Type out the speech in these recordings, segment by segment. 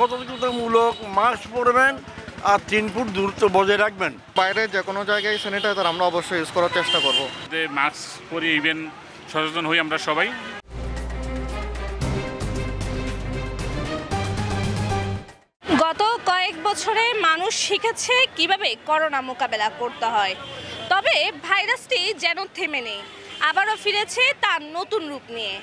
সতর্কতামূলক মাস্ক পরবেন আর 3 ফুট দূরত্ব বজায় রাখবেন। বাইরে যে কোনো জায়গায় স্যানিটাইজার আমরা অবশ্যই ইউজ করার চেষ্টা করব। মাস্ক পরি ইভেন সচেতন হই আমরা সবাই। গত কয়েক বছরে মানুষ শিখেছে কিভাবে করোনা মোকাবেলা করতে হয়, তবে ভাইরাসটি যেন থেমে নেই, আবারও ফিরেছে তার নতুন রূপ নিয়ে।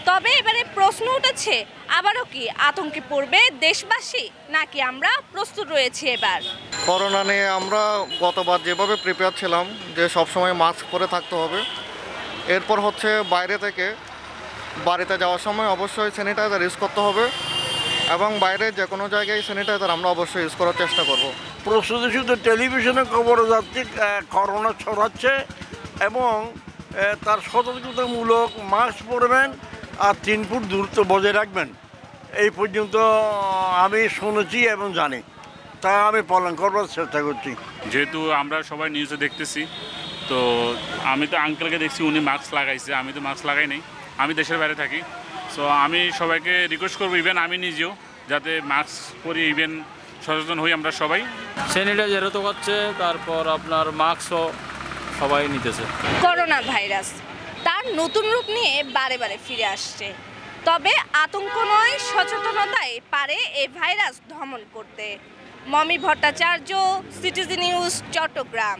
তবে এবারে প্রশ্ন উঠেছে, আবারও কি আতঙ্কে পড়বে দেশবাসী, নাকি আমরা প্রস্তুত রয়েছি? এবার করোনা নিয়ে আমরা গতবার যেভাবে প্রিপেয়ার ছিলাম যে সবসময় মাস্ক পরে থাকতে হবে, এরপর হচ্ছে বাইরে থেকে বাড়িতে যাওয়ার সময় অবশ্যই স্যানিটাইজার ইউজ করতে হবে এবং বাইরে যে কোনো জায়গায় স্যানিটাইজার আমরা অবশ্যই ইউজ করার চেষ্টা করব। প্রস্তুতি শুধু টেলিভিশনে খবর যাচ্ছে করোনা ছড়াচ্ছে এবং তার সতর্কতামূলক মাস্ক পরবেন আর 3 ফুট দূরত্ব বজায় রাখবেন। এই পর্যন্ত আমি শুনেছি এবং জানি, তা আমি পালন করবার চেষ্টা করছি। যেহেতু আমরা সবাই নিউজে দেখতেছি, তো আমি তো আঙ্কেলকে দেখছি উনি মাস্ক লাগাইছে, আমি তো মাস্ক লাগাই নাই, আমি দেশের বাইরে থাকি। সো আমি সবাইকে রিকোয়েস্ট করবো, ইভেন আমি নিজেও, যাতে মাস্ক পরি ইভেন সচেতন হই আমরা সবাই। স্যানিটাইজারও তো করছে, তারপর আপনার মাস্কও সবাই নিতেছে। করোনা ভাইরাস তার নতুন রূপ নিয়ে বারে বারে ফিরে আসছে, তবে আতঙ্ক নয়, সচেতনতাই পারে এই ভাইরাস দমন করতে। Momi Bhattacharya, CTG news, Chittagong.